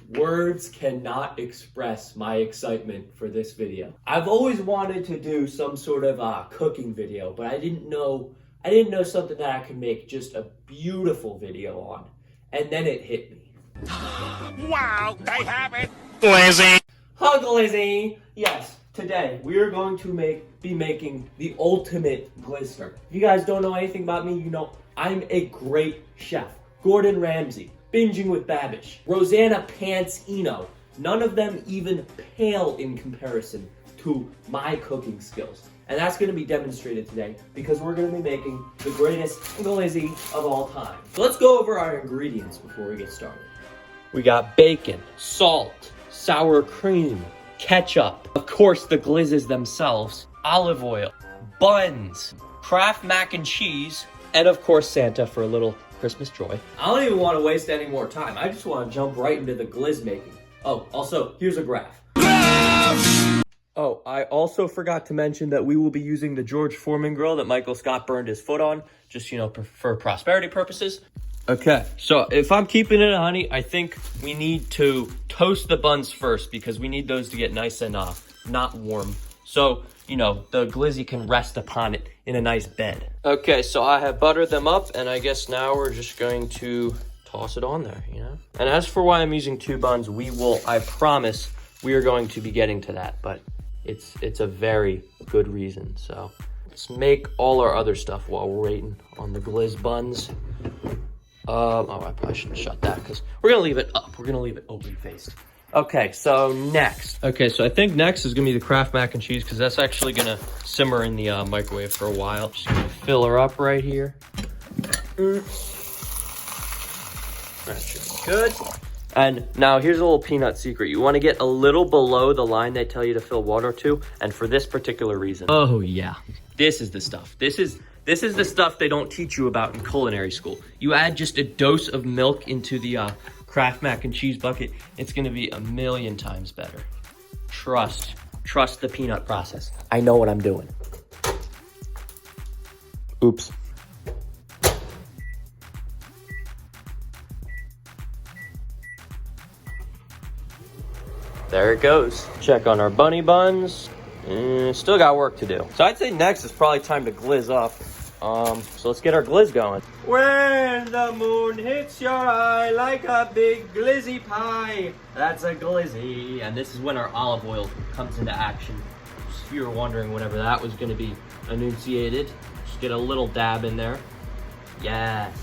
Words cannot express my excitement for this video. I've always wanted to do some sort of cooking video, but I didn't know something that I could make just a beautiful video on. And then it hit me. Wow, they have it! Glizzy! Huh, glizzy! Yes, today we are going to be making the ultimate glizzer. If you guys don't know anything about me, you know I'm a great chef. Gordon Ramsay, Binging with Babish, Rosanna Pants Eno. None of them even pale in comparison to my cooking skills. And that's going to be demonstrated today because we're going to be making the greatest glizzy of all time. So let's go over our ingredients before we get started. We got bacon, salt, sour cream, ketchup, of course the glizzes themselves, olive oil, buns, Kraft mac and cheese, and of course Santa for a little Christmas joy. I don't even want to waste any more time. I just want to jump right into the glizz making. Oh, also, here's a graph. Oh, I also forgot to mention that we will be using the George Foreman grill that Michael Scott burned his foot on, just, you know, for prosperity purposes. Okay, so if I'm keeping it, honey, I think we need to toast the buns first because we need those to get nice and not warm. So, you know, the glizzy can rest upon it in a nice bed. Okay, so I have buttered them up, and I guess now we're just going to toss it on there, you know? And as for why I'm using 2 buns, I promise, we are going to be getting to that, but it's a very good reason. So let's make all our other stuff while we're waiting on the glizz buns. Oh, I probably shouldn't shut that because we're gonna leave it up. We're gonna leave it open-faced. Okay, so next. Okay, so I think next is gonna be the Kraft mac and cheese because that's actually gonna simmer in the microwave for a while. Just gonna fill her up right here. That should be good. And now here's a little peanut secret. You want to get a little below the line they tell you to fill water to, and for this particular reason. Oh yeah, this is the stuff. This is the stuff they don't teach you about in culinary school. You add just a dose of milk into the Kraft mac and cheese bucket. It's gonna be a million times better. Trust the peanut process. I know what I'm doing. Oops. There it goes. Check on our bunny buns. Still got work to do. So I'd say next is probably time to glizz up. So let's get our glizz going. When the moon hits your eye like a big glizzy pie, that's a glizzy. And this is when our olive oil comes into action. Just if you were wondering whenever that was going to be enunciated, just get a little dab in there. Yes.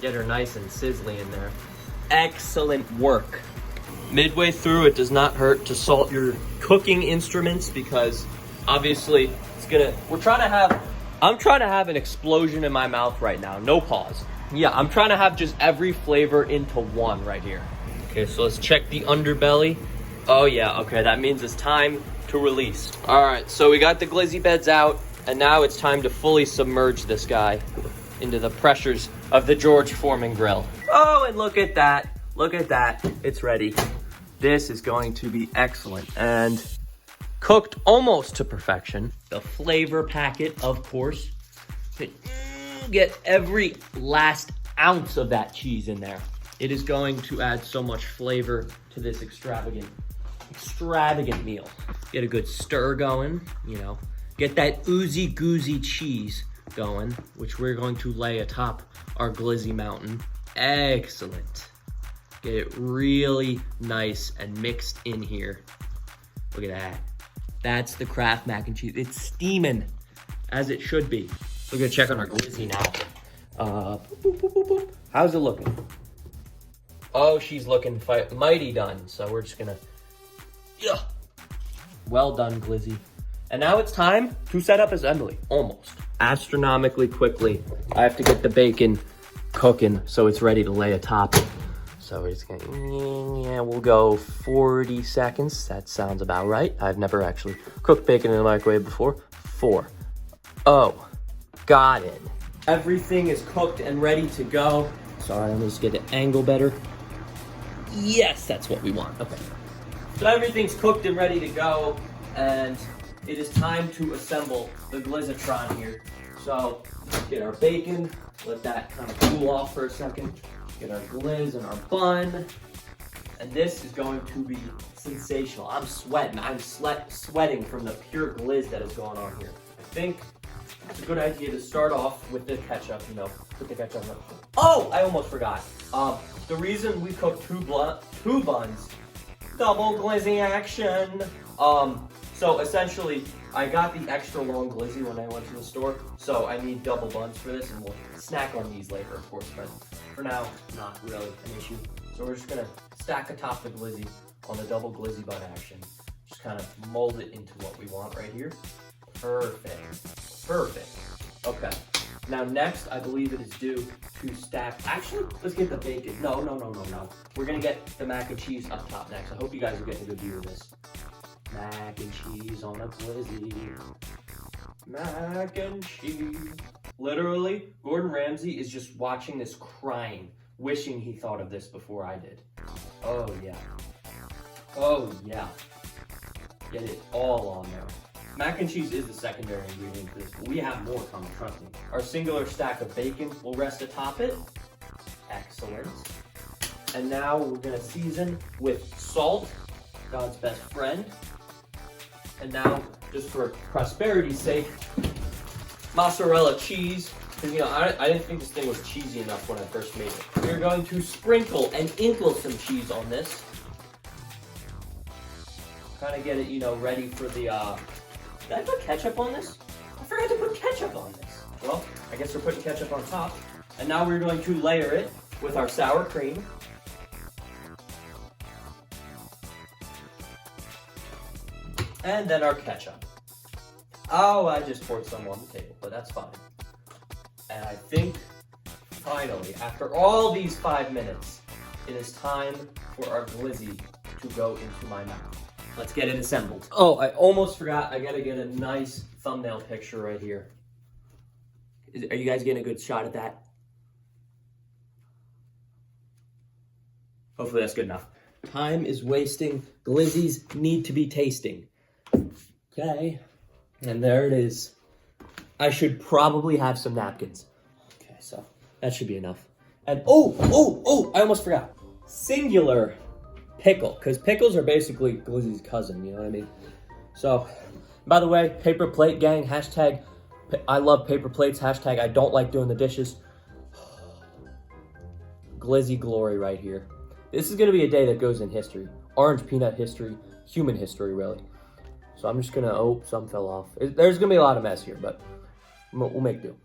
Get her nice and sizzly in there. Excellent work. Midway through, it does not hurt to salt your cooking instruments because obviously I'm trying to have an explosion in my mouth right now. No pause. Yeah, I'm trying to have just every flavor into one right here. Okay, so let's check the underbelly. Oh yeah, okay, that means it's time to release. All right, so we got the glizzy beds out and now it's time to fully submerge this guy into the pressures of the George Foreman grill. Oh, and look at that. Look at that, it's ready. This is going to be excellent and cooked almost to perfection. The flavor packet, of course. Get every last ounce of that cheese in there. It is going to add so much flavor to this extravagant meal. Get a good stir going, you know. Get that oozy goozy cheese going, which we're going to lay atop our glizzy mountain. Excellent. Get it really nice and mixed in here. Look at that. That's the Kraft mac and cheese. It's steaming as it should be. We're gonna check on our glizzy now. How's it looking? Oh, she's looking mighty done. So we're just gonna, yeah. Well done, glizzy. And now it's time to set up assembly, almost. Astronomically quickly, I have to get the bacon cooking so it's ready to lay atop. So we're just gonna, we'll go 40 seconds. That sounds about right. I've never actually cooked bacon in the microwave before. 4. Oh, got it. Everything is cooked and ready to go. Sorry, let me just get the angle better. Yes, that's what we want. Okay. So everything's cooked and ready to go, and it is time to assemble the Glizzatron here. So let's get our bacon, let that kind of cool off for a second. Get our glizz and our bun. And this is going to be sensational. I'm sweating. I'm sweating from the pure glizz that is going on here. I think it's a good idea to start off with the ketchup, you know, put the ketchup on. Oh, I almost forgot. The reason we cooked two buns, double glizzy action. So essentially, I got the extra long glizzy when I went to the store, so I need double buns for this, and we'll snack on these later, of course, but for now, not really an issue. So we're just gonna stack atop the glizzy on the double glizzy bun action. Just kind of mold it into what we want right here. Perfect, perfect. Okay, now next, I believe it is due to stack, actually, let's get the bacon. No. We're gonna get the mac and cheese up top next. I hope you guys are getting a good view of this. Mac and cheese on a glizzy. Mac and cheese. Literally, Gordon Ramsay is just watching this crying, wishing he thought of this before I did. Oh yeah. Oh yeah. Get it all on there. Mac and cheese is the secondary ingredient to this, but we have more coming, trust me. Our singular stack of bacon will rest atop it. Excellent. And now we're gonna season with salt, God's best friend. And now, just for prosperity's sake, mozzarella cheese. Because, you know, I didn't think this thing was cheesy enough when I first made it. We're going to sprinkle and inkle some cheese on this. Kind of get it, you know, ready for the, did I put ketchup on this? I forgot to put ketchup on this. Well, I guess we're putting ketchup on top. And now we're going to layer it with our sour cream. And then our ketchup. Oh, I just poured some on the table, but that's fine. And I think, finally, after all these 5 minutes, it is time for our glizzy to go into my mouth. Let's get it assembled. Oh, I almost forgot. I gotta get a nice thumbnail picture right here. Are you guys getting a good shot at that? Hopefully that's good enough. Time is wasting. Glizzies need to be tasting. Okay, and there it is. I should probably have some napkins. Okay, so that should be enough. And oh, I almost forgot. Singular pickle, because pickles are basically glizzy's cousin, you know what I mean? So, by the way, paper plate gang, hashtag I love paper plates, hashtag I don't like doing the dishes. Glizzy glory right here. This is gonna be a day that goes in history. Orange peanut history, human history really. So I'm just gonna, oh, some fell off. There's gonna be a lot of mess here, but we'll make do.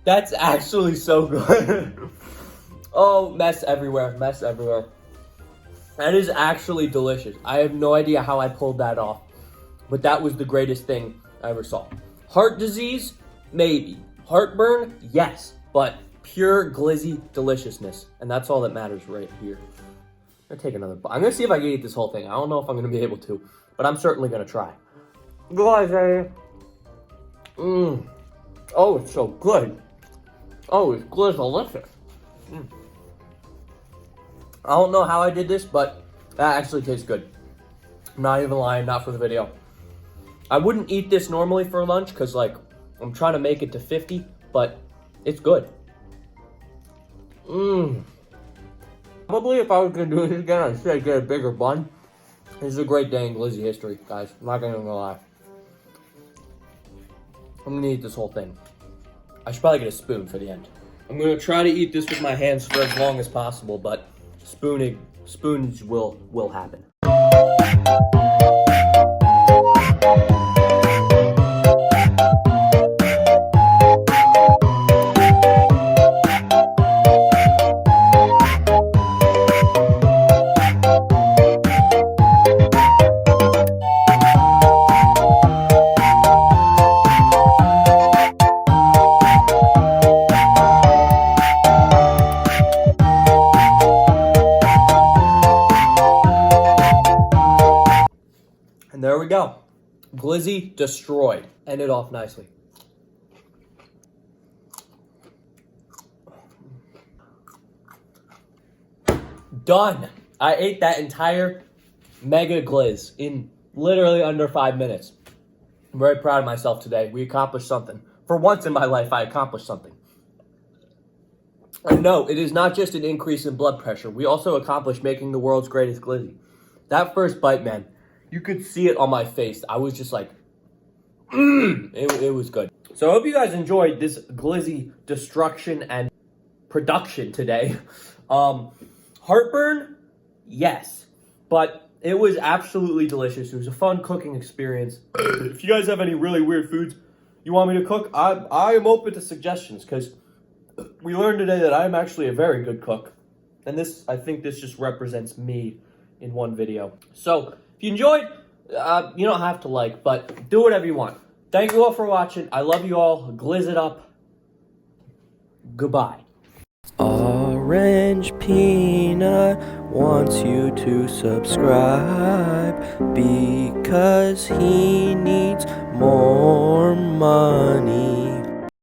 That's actually so good. Oh, mess everywhere, mess everywhere. That is actually delicious. I have no idea how I pulled that off, but that was the greatest thing I ever saw. Heart disease? Maybe. Heartburn? Yes. But pure glizzy deliciousness. And that's all that matters right here. I'm gonna take another bite. I'm gonna see if I can eat this whole thing. I don't know if I'm gonna be able to, but I'm certainly gonna try. Glizzy. Oh, it's so good. Oh, it's glizz-delicious. I don't know how I did this, but that actually tastes good. I'm not even lying, not for the video. I wouldn't eat this normally for lunch because, like, I'm trying to make it to 50, but it's good. Probably if I was going to do this again, I'd say get a bigger bun. This is a great day in glizzy history, guys. I'm not going to lie. I'm going to eat this whole thing. I should probably get a spoon for the end. I'm going to try to eat this with my hands for as long as possible, but spoons will happen. And there we go. Glizzy destroyed. Ended off nicely. Done. I ate that entire mega glizz in literally under 5 minutes. I'm very proud of myself today. We accomplished something. For once in my life, I accomplished something. And no, it is not just an increase in blood pressure. We also accomplished making the world's greatest glizzy. That first bite, man, you could see it on my face. I was just like, it was good. So I hope you guys enjoyed this glizzy destruction and production today. Heartburn? Yes. But it was absolutely delicious. It was a fun cooking experience. If you guys have any really weird foods you want me to cook, I am open to suggestions, because we learned today that I'm actually a very good cook. And I think this just represents me in one video. So if you enjoyed, you don't have to like, but do whatever you want. Thank you all for watching. I love you all. Glizz it up. Goodbye. Orange Peanut wants you to subscribe because he needs more money.